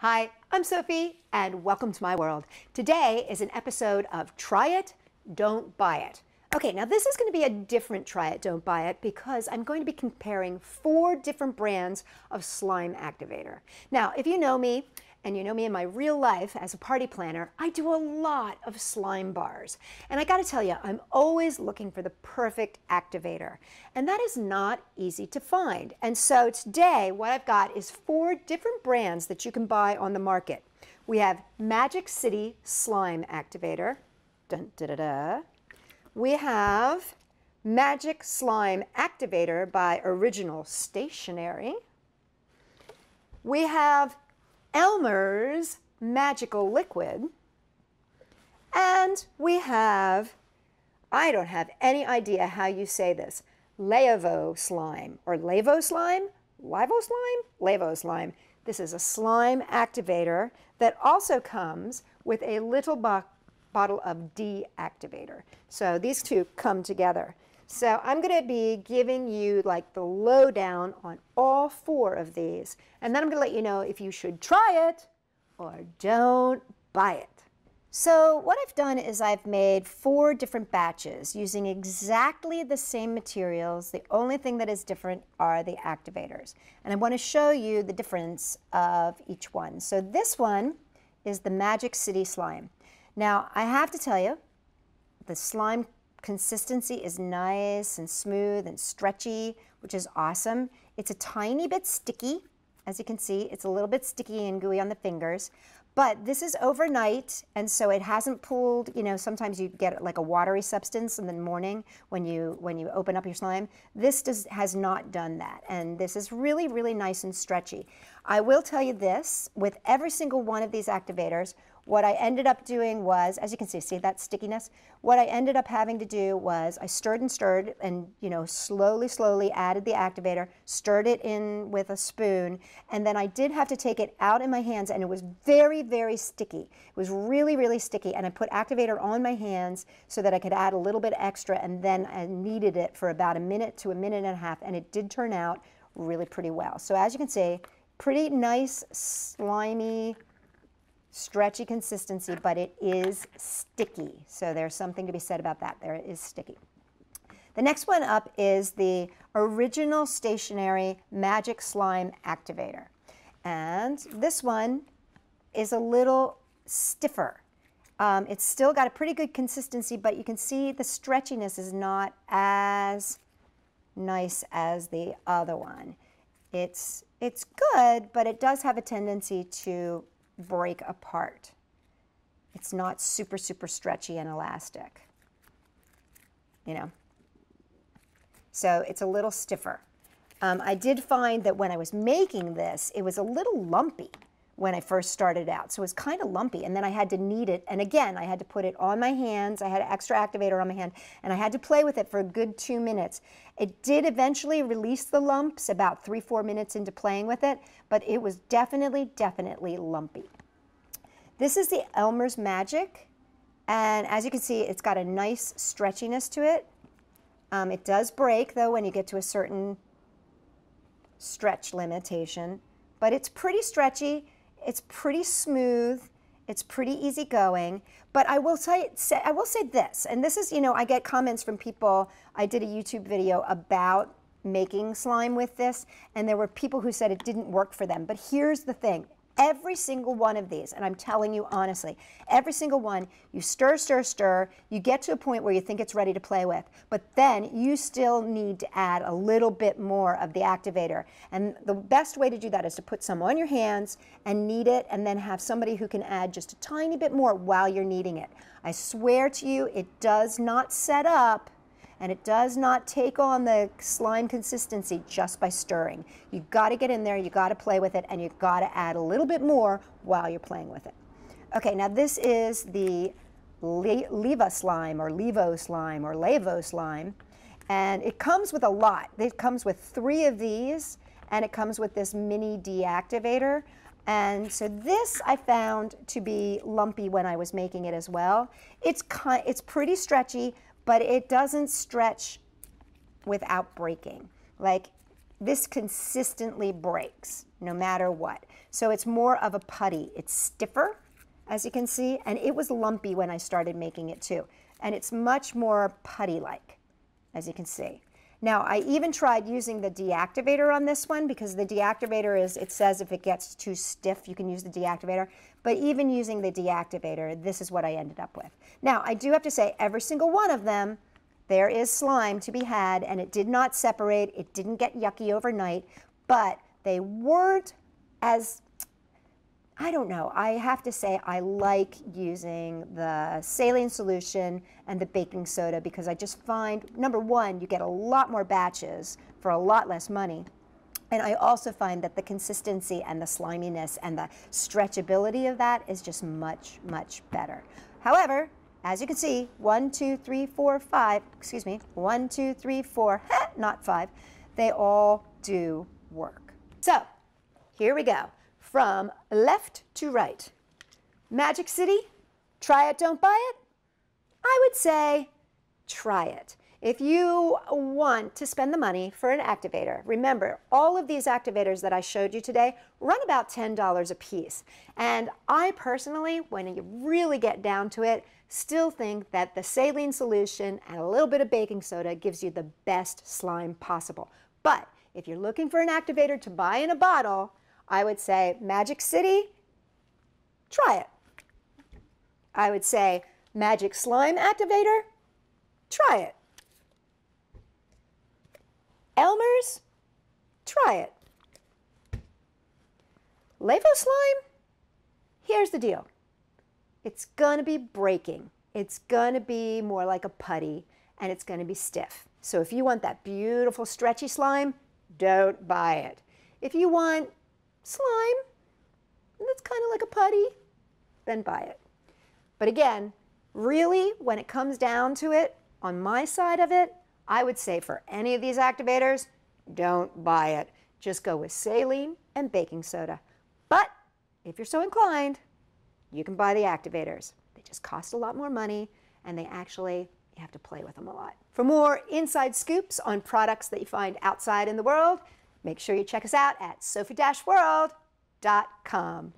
Hi, I'm Sophie, and welcome to my world. Today is an episode of Try It, Don't Buy It. Okay, now this is going to be a different Try It, Don't Buy It because I'm going to be comparing 4 different brands of slime activator. Now, if you know me, and you know me in my real life as a party planner, I do a lot of slime bars. And I gotta tell you, I'm always looking for the perfect activator. And that is not easy to find. And so today, what I've got is 4 different brands that you can buy on the market. We have Magic City Slime Activator. Dun, da, da, da. We have Magic Slime Activator by Original Stationery. We have Elmers Magical Liquid, and we have, I don't have any idea how you say this, Levo slime, or Levo slime, Livo slime, Levo slime. This is a slime activator that also comes with a little bottle of deactivator. So these two come together. So I'm going to be giving you like the lowdown on all 4 of these. And then I'm going to let you know if you should try it or don't buy it. So what I've done is I've made 4 different batches using exactly the same materials. The only thing that is different are the activators. And I want to show you the difference of each one. So this one is the Magic City Slime. Now I have to tell you, the slime consistency is nice and smooth and stretchy, which is awesome. It's a tiny bit sticky. As you can see, it's a little bit sticky and gooey on the fingers. But this is overnight, and so it hasn't pulled, you know, sometimes you get like a watery substance in the morning when you open up your slime. This has not done that, and this is really, really nice and stretchy. I will tell you this, with every single one of these activators, what I ended up doing was, as you can see that stickiness? What I ended up having to do was I stirred and, you know, slowly added the activator, stirred it in with a spoon, and then I did have to take it out in my hands, and it was very, very sticky. It was really, really sticky, and I put activator on my hands so that I could add a little bit extra, and then I kneaded it for about a minute to a minute and a half, and it did turn out really pretty well. So as you can see, pretty nice, slimy, stretchy consistency, but it is sticky. So there's something to be said about that. There, it is sticky. The next one up is the Original Stationery Magic Slime Activator. And this one is a little stiffer. It's still got a pretty good consistency, but you can see the stretchiness is not as nice as the other one. It's good, but it does have a tendency to break apart. It's not super, super stretchy and elastic, you know. So it's a little stiffer. I did find that when I was making this, it was a little lumpy when I first started out. So it was kind of lumpy, and then I had to knead it. And again, I had to put it on my hands. I had an extra activator on my hand, and I had to play with it for a good 2 minutes. It did eventually release the lumps about 3-4 minutes into playing with it, but it was definitely lumpy. This is the Elmers Magic, and as you can see, it's got a nice stretchiness to it. It does break, though, when you get to a certain stretch limitation, but it's pretty stretchy. It's pretty smooth, it's pretty easygoing, but I will say this, and this is, you know, I get comments from people. I did a YouTube video about making slime with this, and there were people who said it didn't work for them, but here's the thing. Every single one of these, and I'm telling you honestly, every single one, you stir, you get to a point where you think it's ready to play with, but then you still need to add a little bit more of the activator. And the best way to do that is to put some on your hands and knead it, and then have somebody who can add just a tiny bit more while you're kneading it. I swear to you, it does not set up, and it does not take on the slime consistency just by stirring. You've got to get in there, you've got to play with it, and you've got to add a little bit more while you're playing with it. Okay, now this is the Levo slime, or Levo slime, and it comes with a lot. It comes with 3 of these, and it comes with this mini deactivator. And so this I found to be lumpy when I was making it as well. It's pretty stretchy, but it doesn't stretch without breaking. Like, this consistently breaks no matter what. So it's more of a putty. It's stiffer, as you can see, and it was lumpy when I started making it too. And it's much more putty-like, as you can see. Now, I even tried using the deactivator on this one because the deactivator is, it says if it gets too stiff, you can use the deactivator. But even using the deactivator, this is what I ended up with. Now, I do have to say, every single one of them, there is slime to be had, and it did not separate. It didn't get yucky overnight, but they weren't as, I don't know, I have to say I like using the saline solution and the baking soda because I just find, number one, you get a lot more batches for a lot less money. And I also find that the consistency and the sliminess and the stretchability of that is just much, much better. However, as you can see, 1, 2, 3, 4, 5, excuse me, 1, 2, 3, 4, not 5, they all do work. So here we go, from left to right. Magic City, try it, don't buy it? I would say try it. If you want to spend the money for an activator, remember, all of these activators that I showed you today run about $10 a piece. And I personally, when you really get down to it, still think that the saline solution and a little bit of baking soda gives you the best slime possible. But if you're looking for an activator to buy in a bottle, I would say Magic City, try it. I would say Magic Slime Activator, try it. Elmers, try it. Levo Slime, here's the deal. It's going to be breaking. It's going to be more like a putty, and it's going to be stiff. So if you want that beautiful stretchy slime, don't buy it. If you want slime that's kind of like a putty, then buy it. But again, really, when it comes down to it, on my side of it, I would say for any of these activators, don't buy it. Just go with saline and baking soda. But if you're so inclined, you can buy the activators. They just cost a lot more money, and they actually, you have to play with them a lot. For more inside scoops on products that you find outside in the world, make sure you check us out at Sophie-World.com.